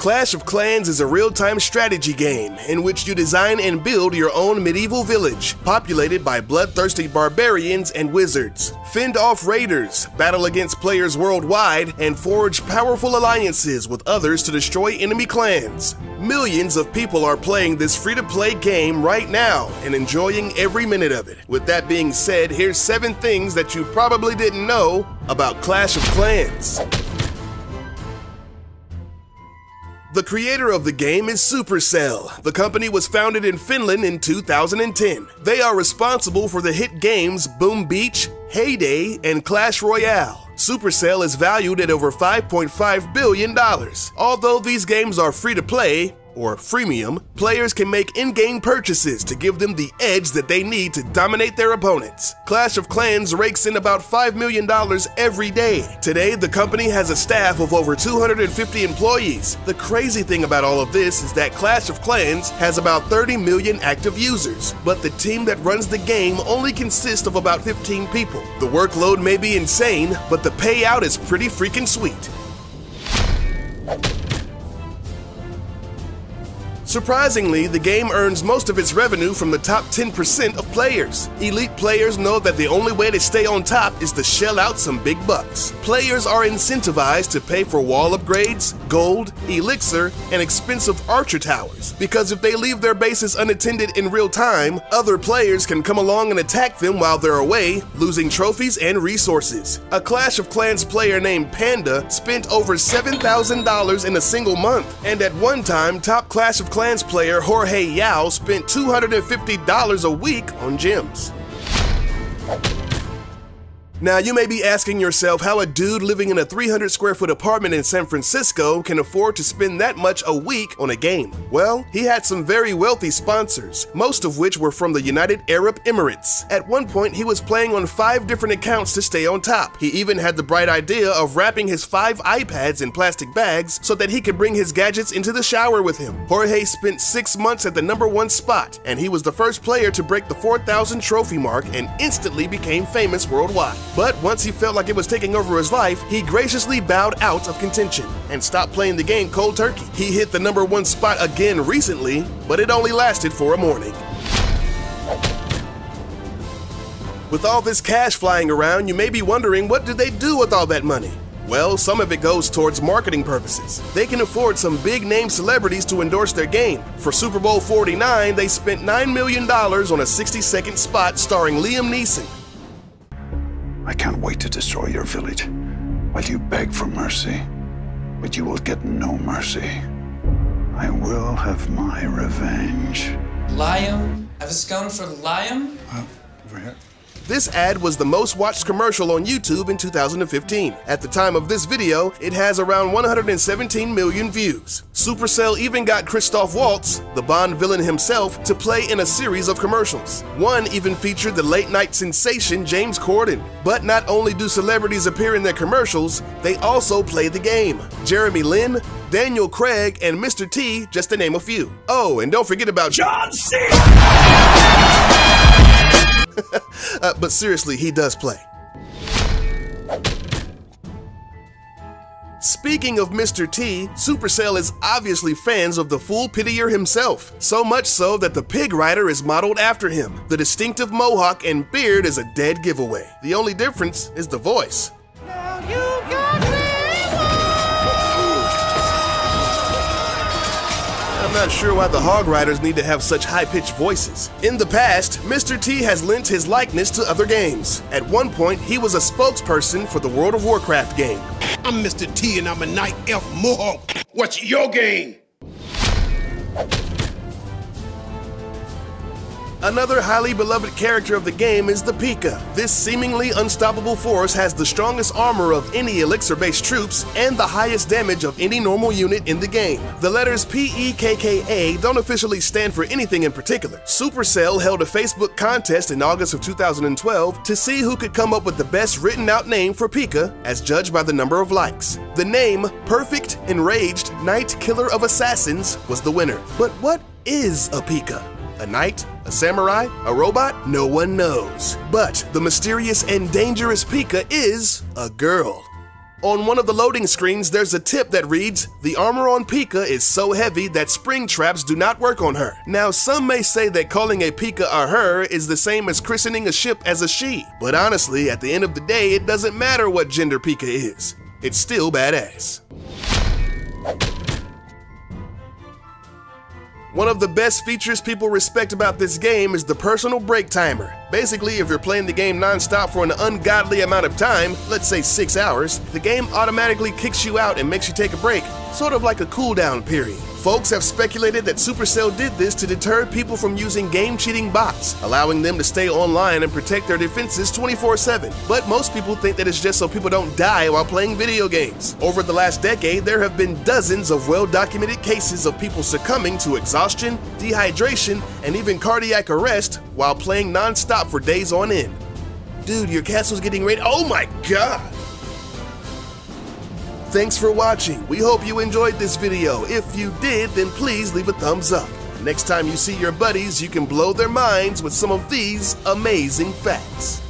Clash of Clans is a real-time strategy game in which you design and build your own medieval village, populated by bloodthirsty barbarians and wizards. Fend off raiders, battle against players worldwide, and forge powerful alliances with others to destroy enemy clans. Millions of people are playing this free-to-play game right now and enjoying every minute of it. With that being said, here's 7 things that you probably didn't know about Clash of Clans. The creator of the game is Supercell. The company was founded in Finland in 2010. They are responsible for the hit games Boom Beach, Heyday, and Clash Royale. Supercell is valued at over $5.5 billion. Although these games are free to play, or freemium, players can make in-game purchases to give them the edge that they need to dominate their opponents. Clash of Clans rakes in about $5 million every day. Today, the company has a staff of over 250 employees. The crazy thing about all of this is that Clash of Clans has about 30 million active users, but the team that runs the game only consists of about 15 people. The workload may be insane, but the payout is pretty freaking sweet. Surprisingly, the game earns most of its revenue from the top 10% of players. Elite players know that the only way to stay on top is to shell out some big bucks. Players are incentivized to pay for wall upgrades, gold, elixir, and expensive archer towers, because if they leave their bases unattended in real time, other players can come along and attack them while they're away, losing trophies and resources. A Clash of Clans player named Panda spent over $7,000 in a single month, and at one time, top Clash of Clans player Jorge Yao spent $250 a week on gems. Now, you may be asking yourself how a dude living in a 300 square foot apartment in San Francisco can afford to spend that much a week on a game. Well, he had some very wealthy sponsors, most of which were from the United Arab Emirates. At one point, he was playing on 5 different accounts to stay on top. He even had the bright idea of wrapping his 5 iPads in plastic bags so that he could bring his gadgets into the shower with him. Jorge spent 6 months at the #1 spot, and he was the first player to break the 4,000 trophy mark and instantly became famous worldwide. But once he felt like it was taking over his life, he graciously bowed out of contention and stopped playing the game cold turkey. He hit the #1 spot again recently, but it only lasted for a morning. With all this cash flying around, you may be wondering, what do they do with all that money? Well, some of it goes towards marketing purposes. They can afford some big-name celebrities to endorse their game. For Super Bowl 49, they spent $9 million on a 60-second spot starring Liam Neeson. I can't wait to destroy your village while you beg for mercy, but you will get no mercy. I will have my revenge. Liam? Have a scone for Liam? Over here. This ad was the most watched commercial on YouTube in 2015. At the time of this video, it has around 117 million views. Supercell even got Christoph Waltz, the Bond villain himself, to play in a series of commercials. One even featured the late-night sensation James Corden. But not only do celebrities appear in their commercials, they also play the game. Jeremy Lin, Daniel Craig, and Mr. T, just to name a few. Oh, and don't forget about John Cena! But seriously, he does play. Speaking of Mr. T, Supercell is obviously fans of the Fool Pitier himself, so much so that the Pig Rider is modeled after him. The distinctive mohawk and beard is a dead giveaway. The only difference is the voice. Now you got me. I'm not sure why the Hog Riders need to have such high-pitched voices. In the past, Mr. T has lent his likeness to other games. At one point, he was a spokesperson for the World of Warcraft game. I'm Mr. T and I'm a Night Elf Mohawk. What's your game? Another highly beloved character of the game is the Pika. This seemingly unstoppable force has the strongest armor of any elixir-based troops and the highest damage of any normal unit in the game. The letters P-E-K-K-A don't officially stand for anything in particular. Supercell held a Facebook contest in August of 2012 to see who could come up with the best written-out name for Pika, as judged by the number of likes. The name, Perfect Enraged Knight Killer of Assassins, was the winner. But what is a Pika? A knight? A samurai? A robot? No one knows. But the mysterious and dangerous Pika is a girl. On one of the loading screens, there's a tip that reads, "The armor on Pika is so heavy that spring traps do not work on her." Now, some may say that calling a Pika a her is the same as christening a ship as a she, but honestly, at the end of the day, it doesn't matter what gender Pika is. It's still badass. One of the best features people respect about this game is the personal break timer. Basically, if you're playing the game non-stop for an ungodly amount of time, let's say 6 hours, the game automatically kicks you out and makes you take a break, sort of like a cooldown period. Folks have speculated that Supercell did this to deter people from using game-cheating bots, allowing them to stay online and protect their defenses 24/7. But most people think that it's just so people don't die while playing video games. Over the last decade, there have been dozens of well-documented cases of people succumbing to exhaustion, dehydration, and even cardiac arrest while playing non-stop for days on end. Dude, your castle's getting raided. Oh my god! Thanks for watching. We hope you enjoyed this video. If you did, then please leave a thumbs up. Next time you see your buddies, you can blow their minds with some of these amazing facts.